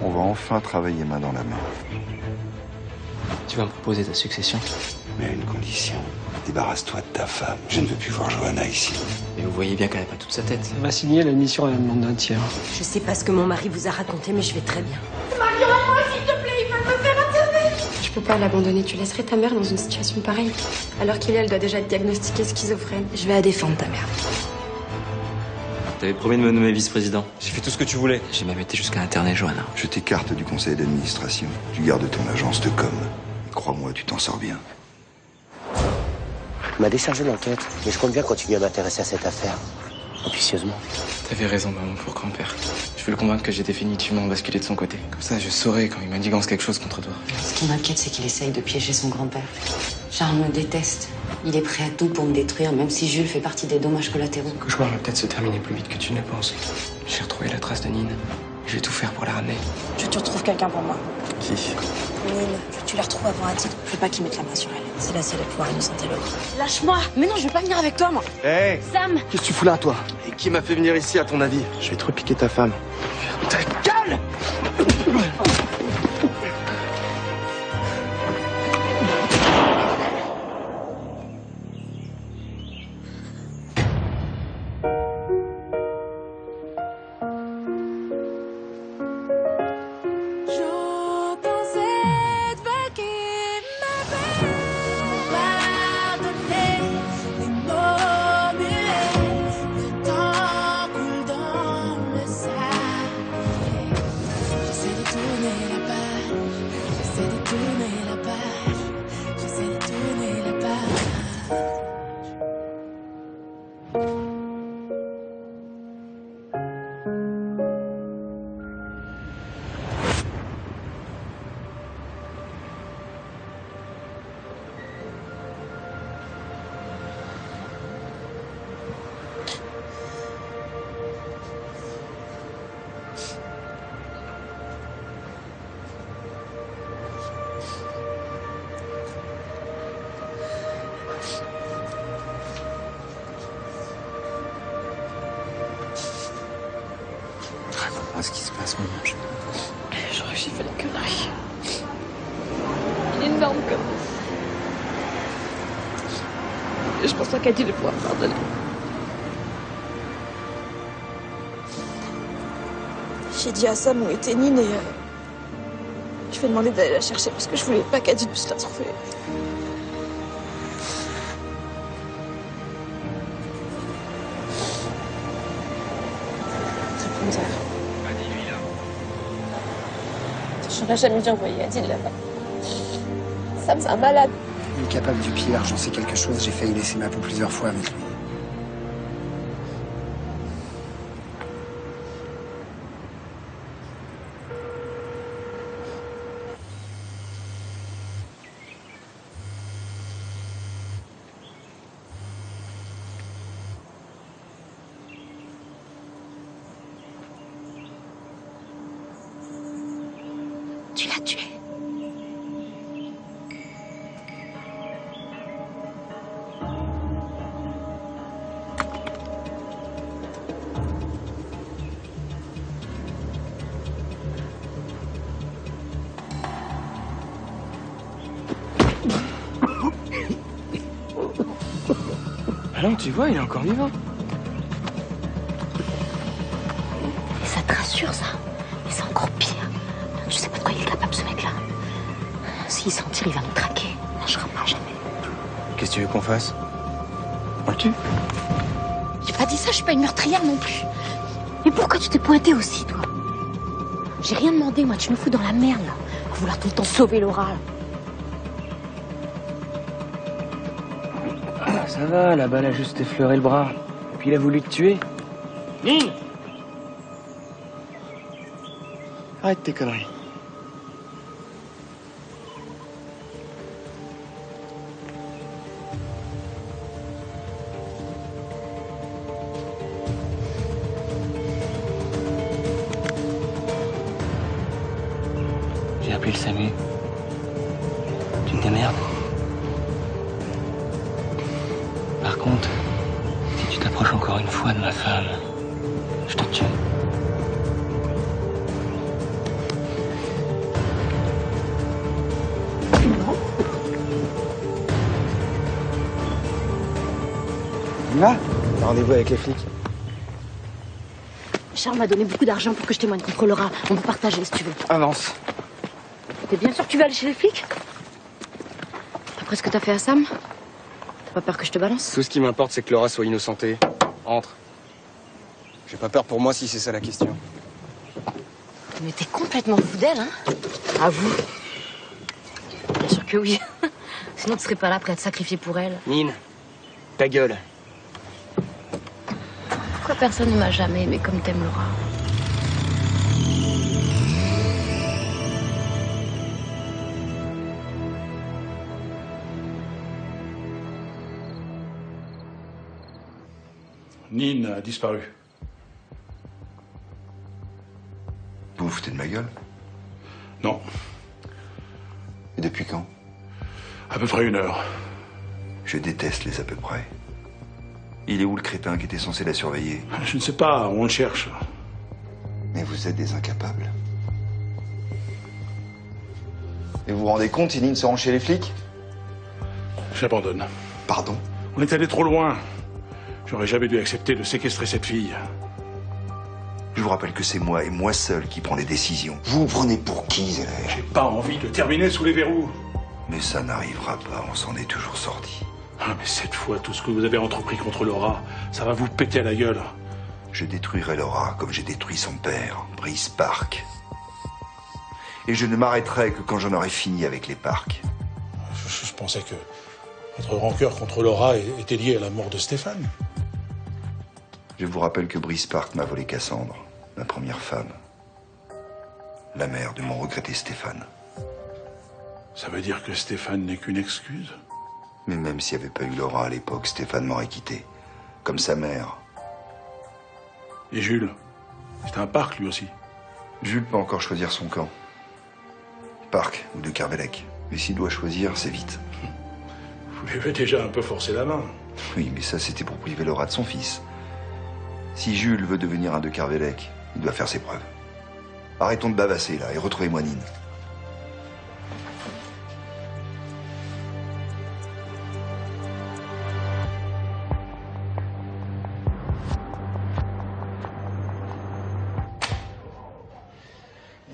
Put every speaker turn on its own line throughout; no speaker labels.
On va enfin travailler main dans la main.
Tu vas me proposer ta succession?
Mais à une condition. Débarrasse-toi de ta femme. Je ne veux plus voir Johanna ici.
Et vous voyez bien qu'elle n'a pas toute sa tête.
Elle va signer la mission à la demande d'un tiers.
Je sais pas ce que mon mari vous a raconté, mais je vais très bien.
Marie-moi, s'il te plaît, ils veulent me faire interner.
Tu peux pas l'abandonner, tu laisserais ta mère dans une situation pareille. Alors qu'il elle doit déjà être diagnostiquée schizophrène.
Je vais la défendre, ta mère.
T'avais promis de me nommer vice-président. J'ai fait tout ce que tu voulais. J'ai même été jusqu'à interner Johanna.
Je t'écarte du conseil d'administration. Tu gardes ton agence de com. Crois-moi, tu t'en sors bien.
On m'a déchargé d'enquête, mais je compte bien continuer à m'intéresser à cette affaire. Ambitieusement.
T'avais raison, maman, pour grand-père. Je vais le convaincre que j'ai définitivement basculé de son côté. Comme ça, je saurai quand il manigance quelque chose contre toi.
Ce qui m'inquiète, c'est qu'il essaye de piéger son grand-père. Charles me déteste. Il est prêt à tout pour me détruire, même si Jules fait partie des dommages collatéraux.
Le cauchemar va peut-être se terminer plus vite que tu ne le penses. J'ai retrouvé la trace de Nine. Je vais tout faire pour la ramener.
Je veux que tu retrouves quelqu'un pour moi.
Qui?
Nine, je veux que tu la retrouves avant Adil. Je veux pas qu'il mette la main sur elle. C'est la seule à pouvoir innocenter l'autre.
Lâche-moi. Mais non, je vais pas venir avec toi, moi.
Hé
Sam.
Qu'est-ce que tu fous là, toi? Et qui m'a fait venir ici, à ton avis? Je vais te repiquer ta femme. Ta gueule!
Ce qui se passe, maman.
J'aurais fait la connerie. Il est énorme comme. Je pense pas qu'Adil va pouvoir me pardonner.
J'ai dit à Sam où était Nine et je lui ai demandé d'aller la chercher parce que je voulais pas qu'Adil puisse la trouver. J'aurais jamais dû envoyer Adil là-bas. Sam, c'est un malade.
Il est capable du pire, j'en sais quelque chose. J'ai failli laisser ma peau plusieurs fois avec lui.
Tu l'as tué.
Ah non, tu vois, il est encore vivant.
Et ça te rassure, ça? Mais c'est encore pire. Tu sais pas de quoi il est capable, ce mec-là. S'il s'en tire, il va nous traquer. On ne lâchera pas jamais.
Qu'est-ce que tu veux qu'on fasse? On le tue?
J'ai pas dit ça, je suis pas une meurtrière non plus. Mais pourquoi tu t'es pointé aussi, toi? J'ai rien demandé, moi, tu me fous dans la merde, là. À vouloir tout le temps sauver Laura.
Ah, ça va, la balle a juste effleuré le bras. Et puis il a voulu te tuer. Nine! Arrête tes conneries. J'ai appelé le SAMU. Tu me démerdes. Par contre, si tu t'approches encore une fois de ma femme, je te tue.
y vas? T'as rendez-vous avec les flics.
Charles m'a donné beaucoup d'argent pour que je témoigne contre Laura. On peut partager si tu veux.
Avance.
T'es bien sûr que tu vas aller chez les flics? Après ce que t'as fait à Sam? T'as pas peur que je te balance?
Tout ce qui m'importe, c'est que Laura soit innocentée. Entre. J'ai pas peur pour moi si c'est ça la question.
Mais t'es complètement fou d'elle, hein? Avoue. Bien sûr que oui. Sinon tu serais pas là prêt à te sacrifier pour elle.
Nine, ta gueule.
Pourquoi personne ne m'a jamais aimé comme t'aimes Laura?
Nine a disparu.
Vous vous foutez de ma gueule?
Non.
Et depuis quand?
À peu près 1 heure.
Je déteste les à peu près. Il est où le crétin qui était censé la surveiller?
Je ne sais pas, on le cherche.
Mais vous êtes des incapables. Et vous vous rendez compte si Nine se rend chez les flics?
J'abandonne.
Pardon?
On est allé trop loin. J'aurais jamais dû accepter de séquestrer cette fille.
Je vous rappelle que c'est moi et moi seul qui prends les décisions. Vous vous prenez pour qui, Zeller?
J'ai pas envie de terminer sous les verrous.
Mais ça n'arrivera pas, on s'en est toujours sorti.
Ah, mais cette fois, tout ce que vous avez entrepris contre Laura, ça va vous péter à la gueule.
Je détruirai Laura comme j'ai détruit son père, Brice Park. Et je ne m'arrêterai que quand j'en aurai fini avec les Park.
Je pensais que votre rancœur contre Laura était lié à la mort de Stéphane.
Je vous rappelle que Brice Park m'a volé Cassandre, ma première femme. La mère de mon regretté Stéphane.
Ça veut dire que Stéphane n'est qu'une excuse?
Mais même s'il n'y avait pas eu Laura à l'époque, Stéphane m'aurait quitté. Comme sa mère.
Et Jules? C'est un Park, lui aussi.
Jules peut encore choisir son camp. Park ou de Kervelec. Mais s'il doit choisir, c'est vite.
Vous lui avez déjà un peu forcé la main.
Oui, mais ça, c'était pour priver Laura de son fils. Si Jules veut devenir un de Kervelec, il doit faire ses preuves. Arrêtons de bavasser, là, et retrouvez-moi Nine.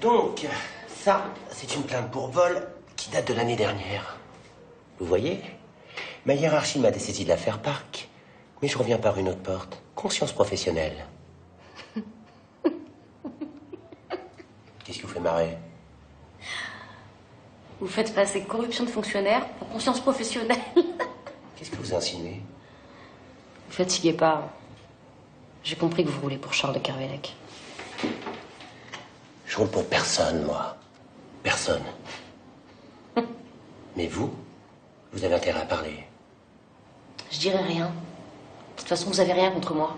Donc, ça, c'est une plainte pour vol qui date de l'année dernière. Vous voyez? Ma hiérarchie m'a dessaisi de l'affaire Park, mais je reviens par une autre porte. Conscience professionnelle. Qu'est-ce qui vous fait marrer?
Vous faites passer corruption de fonctionnaire pour conscience professionnelle.
Qu'est-ce que vous insinuez?
Vous fatiguez pas. J'ai compris que vous roulez pour Charles de Kervelec.
Je roule pour personne, moi. Personne. Mais vous avez intérêt à parler.
Je dirai rien. De toute façon, vous avez rien contre moi.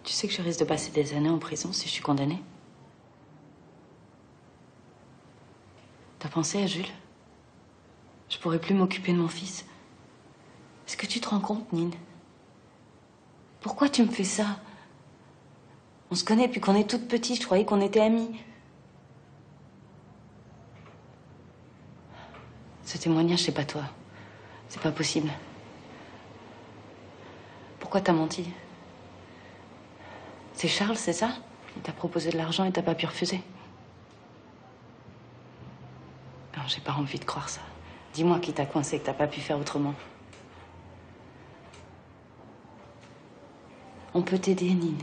Tu sais que je risque de passer des années en prison si je suis condamnée? T'as pensé à Jules? Je pourrais plus m'occuper de mon fils. Est-ce que tu te rends compte, Nine? Pourquoi tu me fais ça? On se connaît depuis qu'on est toute petite, je croyais qu'on était amis. Ce témoignage, c'est pas toi. C'est pas possible. Pourquoi t'as menti? C'est Charles, c'est ça? Il t'a proposé de l'argent et t'as pas pu refuser. Non, j'ai pas envie de croire ça. Dis-moi qui t'a coincé, que t'as pas pu faire autrement. On peut t'aider, Nine.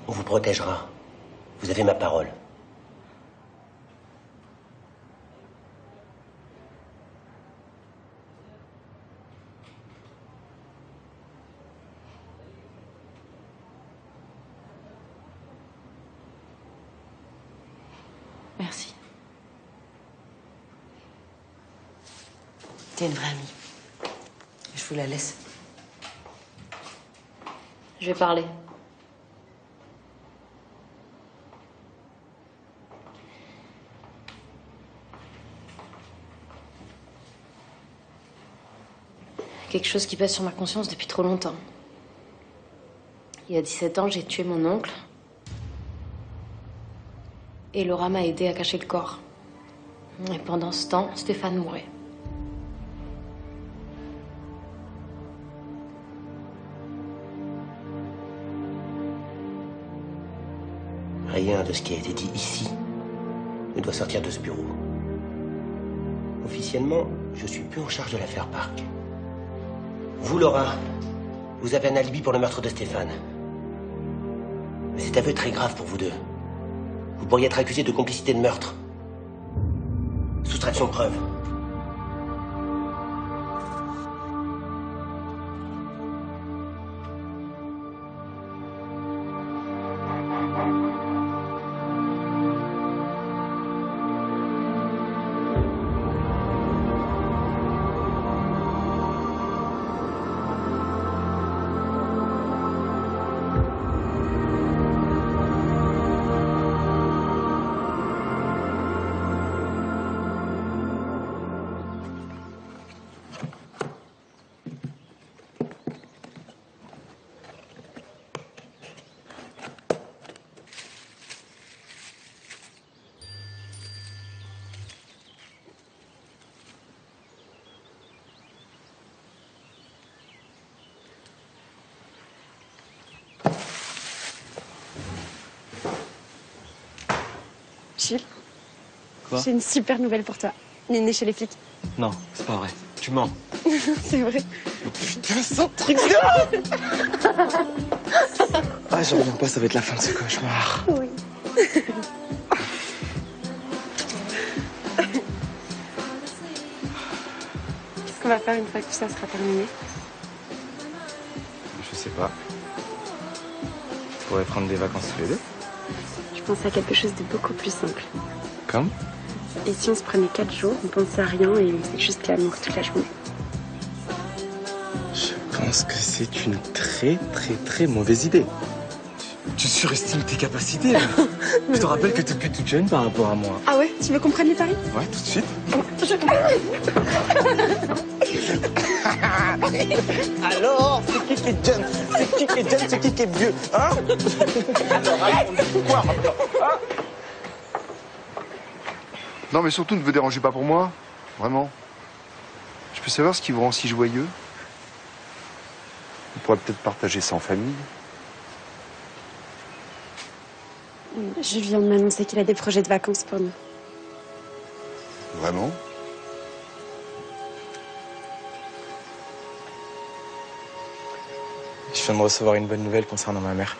On vous protégera. Vous avez ma parole.
Merci. T'es une vraie amie. Je vous la laisse. Je vais parler. Quelque chose qui pèse sur ma conscience depuis trop longtemps. Il y a 17 ans, j'ai tué mon oncle. Et Laura m'a aidé à cacher le corps. Et pendant ce temps, Stéphane mourait.
Rien de ce qui a été dit ici ne doit sortir de ce bureau. Officiellement, je suis plus en charge de l'affaire Park. Vous, Laura, vous avez un alibi pour le meurtre de Stéphane. Mais cet aveu est très grave pour vous deux. Vous pourriez être accusé de complicité de meurtre. Soustraction de preuves.
Gilles,
Quoi?
j'ai une super nouvelle pour toi. Nine est chez les flics.
Non, c'est pas vrai. Tu mens.
C'est vrai.
Putain, c'est un truc de... Ah, j'en reviens pas, ça va être la fin de ce cauchemar.
Oui. Qu'est-ce qu'on va faire une fois que tout ça sera terminé?
Je sais pas. On pourrait prendre des vacances tous les deux.
Je pense à quelque chose de beaucoup plus simple.
Comme?
Et si on se prenait 4 jours, on pensait à rien et on faisait juste l'amour toute la journée?
Je pense que c'est une très mauvaise idée. Tu surestimes tes capacités, là. Je te rappelle que t'es plus toute jeune par rapport à moi.
Ah ouais? Tu veux qu'on prenne les paris?
Ouais, tout de suite. Alors, c'est qui est jeune? C'est qui est jeune? C'est qui est vieux? Hein? Alors, raconte quoi, maintenant? Hein?
Non, mais surtout, ne vous dérangez pas pour moi. Vraiment. Je peux savoir ce qui vous rend si joyeux? On pourrait peut-être partager ça en famille.
Jules vient de m'annoncer qu'il a des projets de vacances pour nous.
Vraiment?
Je viens de recevoir une bonne nouvelle concernant ma mère.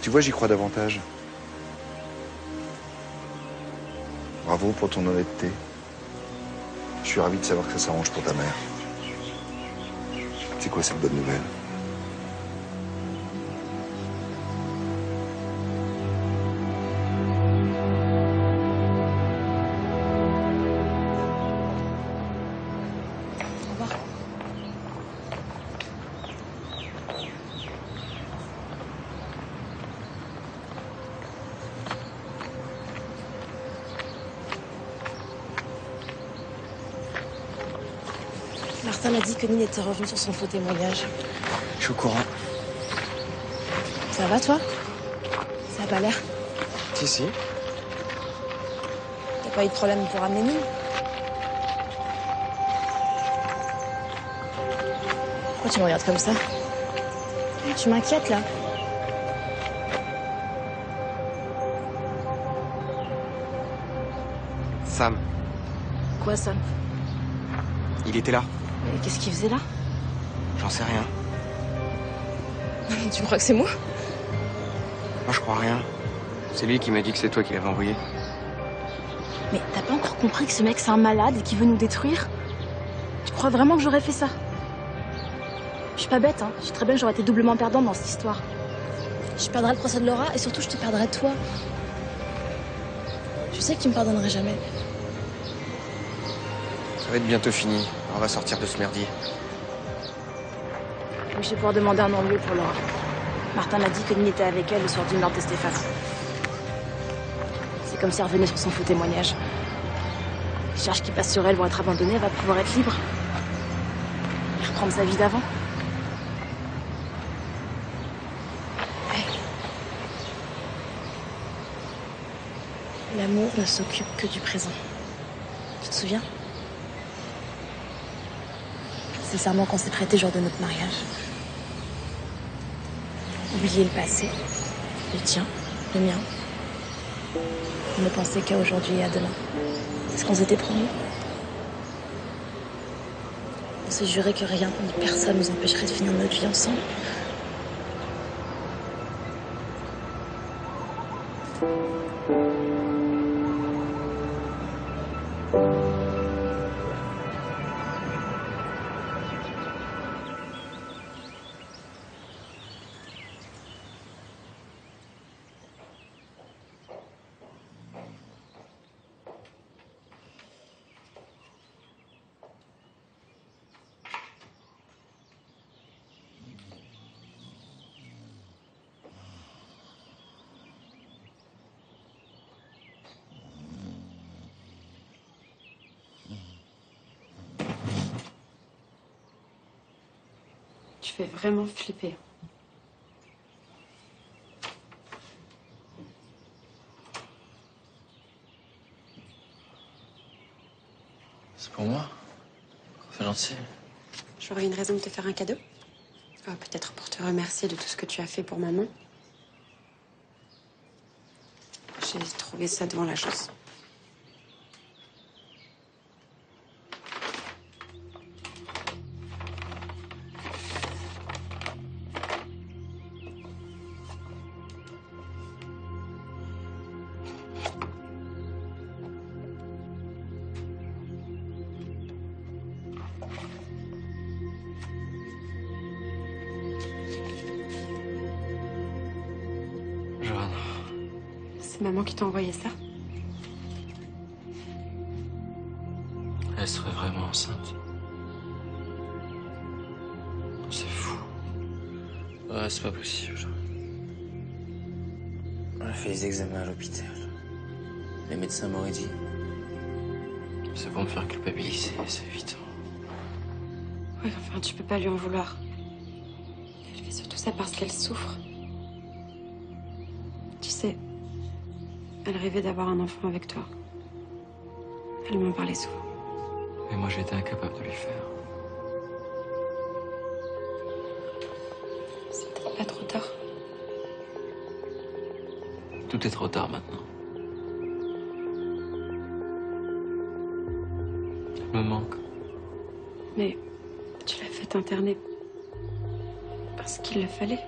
Tu vois, j'y crois davantage. Bravo pour ton honnêteté. Je suis ravi de savoir que ça s'arrange pour ta mère. C'est quoi cette bonne nouvelle?
Martin m'a dit que Nine était revenue sur son faux témoignage.
Je suis au courant.
Ça va, toi? Ça a pas l'air.
Si.
T'as pas eu de problème pour ramener Nine? Pourquoi tu me regardes comme ça? Tu m'inquiètes, là.
Sam,
Quoi, ça?
il était là.
Mais qu'est-ce qu'il faisait là?
J'en sais rien.
Tu crois que c'est moi?
Moi, je crois rien. C'est lui qui m'a dit que c'est toi qui l'avais envoyé.
Mais t'as pas encore compris que ce mec, c'est un malade et qu'il veut nous détruire? Tu crois vraiment que j'aurais fait ça? Je suis pas bête, hein. Je sais très bien que j'aurais été doublement perdante dans cette histoire. Je perdrai le procès de Laura et surtout, je te perdrai toi. Je sais que tu me pardonnerais jamais.
Ça va être bientôt fini. On va sortir de ce merdier.
Oui, je vais pouvoir demander un non-lieu pour Laura. Martin m'a dit que Nine était avec elle le soir du meurtre de Stéphane. C'est comme si elle revenait sur son faux témoignage. Les charges qui passent sur elle vont être abandonnées, elle va pouvoir être libre. Et reprendre sa vie d'avant. Hey. L'amour ne s'occupe que du présent. Tu te souviens? C'est le serment qu'on s'est prêté le jour de notre mariage. Oublier le passé, le tien, le mien. Ne penser qu'à aujourd'hui et à demain. C'est ce qu'on s'était promis. On s'est juré que rien ni personne nous empêcherait de finir notre vie ensemble.
Tu fais vraiment flipper.
C'est pour moi? C'est gentil.
J'aurais une raison de te faire un cadeau. Peut-être pour te remercier de tout ce que tu as fait pour maman. J'ai trouvé ça devant la chose.
Johanna.
C'est maman qui t'a envoyé ça?
Elle serait vraiment enceinte. C'est fou. Ouais, c'est pas possible. On a fait les examens à l'hôpital. Les médecins m'auraient dit. C'est pour me faire culpabiliser, c'est évident.
Oui, enfin, tu peux pas lui en vouloir. Elle fait surtout ça parce qu'elle souffre. Tu sais, elle rêvait d'avoir un enfant avec toi. Elle m'en parlait souvent.
Et moi, j'étais incapable de lui faire.
C'est peut-être pas trop tard.
Tout est trop tard maintenant. Elle me manque.
Mais tu l'as fait interner parce qu'il le fallait.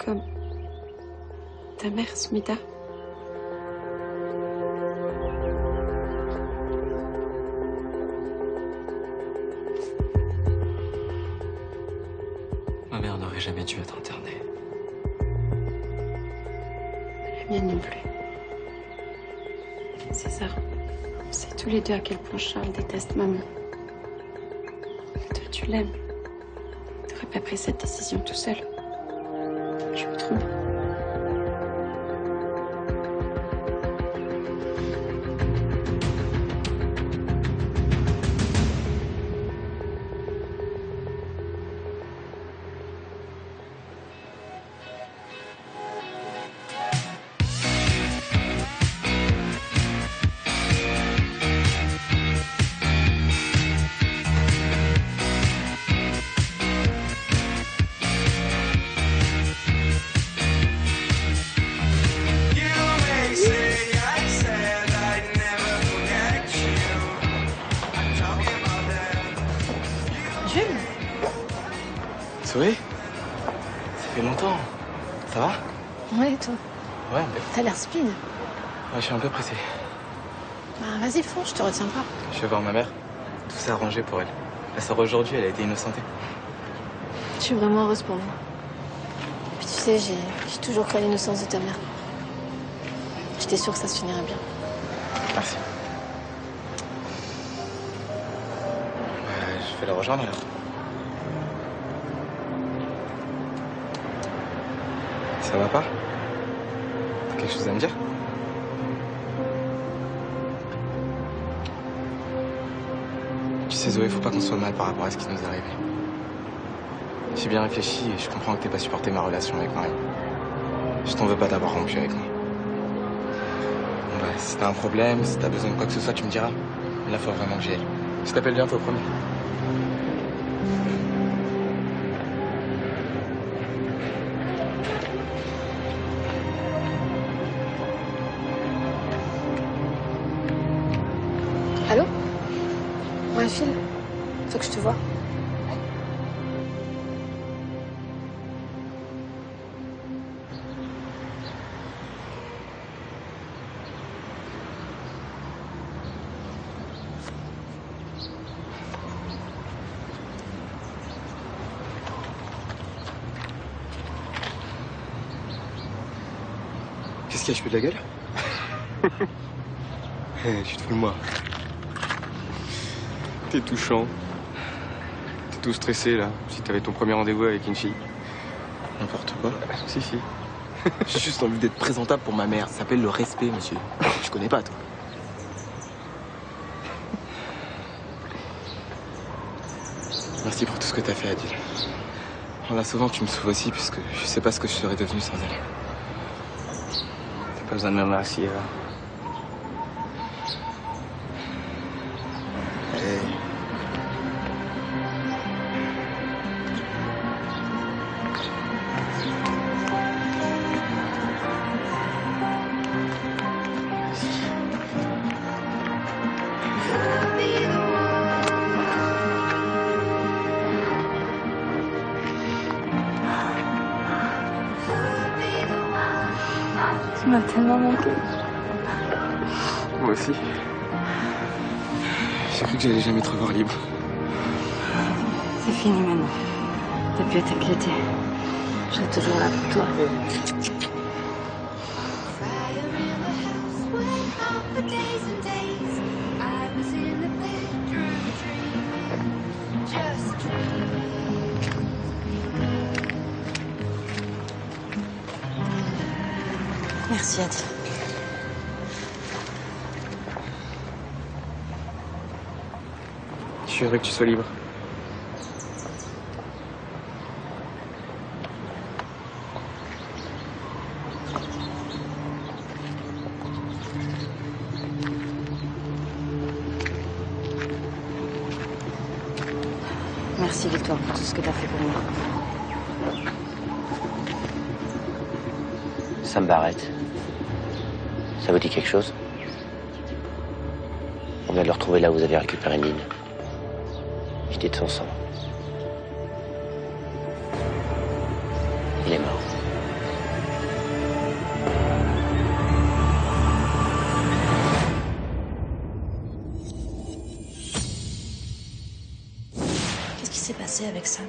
Comme ta mère, Smita.
Ma mère n'aurait jamais dû être internée.
La mienne non plus. César, on sait tous les deux à quel point Charles déteste maman. Toi, tu l'aimes. T'aurais pas pris cette décision tout seul. Je me trompe.
Jules?
Zoé? Ça fait longtemps. Ça va?
Ouais, et toi?
Ouais,
T'as l'air speed.
ouais, je suis un peu pressé.
Bah, vas-y, fonce, je te retiens pas.
Je vais voir ma mère. Tout s'est arrangé pour elle. Elle sort aujourd'hui, elle a été innocentée.
Je suis vraiment heureuse pour vous. Puis tu sais, j'ai toujours cru à l'innocence de ta mère. J'étais sûre que ça se finirait bien.
Merci. Ouais, je vais la rejoindre alors. Ça va pas? T'as quelque chose à me dire? Tu sais Zoé, faut pas qu'on soit mal par rapport à ce qui nous est arrivé. J'ai bien réfléchi et je comprends que t'aies pas supporté ma relation avec Marie. Je t'en veux pas d'avoir rompu avec moi. Bon bah, si t'as un problème, si t'as besoin de quoi que ce soit, tu me diras. Mais là, faut vraiment que j'y aille. Je t'appelle bientôt, promis.
Allô? Ouais, Phil. Faut que je te vois.
Qu'est-ce qu'il y a, je fais de la gueule? Tu te fous de moi. T'es touchant. T'es tout stressé, là. Si t'avais ton premier rendez-vous avec une fille. N'importe quoi. Si. J'ai juste envie d'être présentable pour ma mère. Ça s'appelle le respect, monsieur. Je connais pas, toi. Merci pour tout ce que t'as fait, Adil. En la sauvant, tu me sauves aussi, puisque je sais pas ce que je serais devenu sans elle. T'as pas besoin de me remercier, là.
Tu m'as tellement manqué.
Moi aussi. J'ai cru que j'allais jamais te revoir libre.
C'est fini maintenant. T'as pu t'inquiéter. Je serai toujours là pour toi.
Merci, Adil.
Je suis heureux que tu sois libre.
Merci Victoire pour tout ce que t'as fait pour moi.
Sam Barrett. Ça vous dit quelque chose? On vient de le retrouver là où vous avez récupéré Nine. J'étais de son sang. Il est mort.
Qu'est-ce qui s'est passé avec Sam?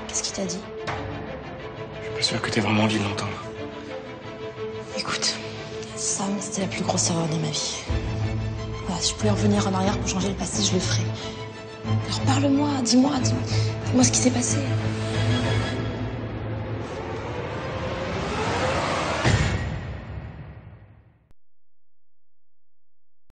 Qu'est-ce qu'il t'a dit?
Je suis pas sûr que t'aies vraiment envie de l'entendre.
Écoute, Sam, c'était la plus grosse erreur de ma vie. Voilà, si je pouvais revenir en arrière pour changer le passé, je le ferais. Alors parle-moi, dis-moi ce qui s'est passé.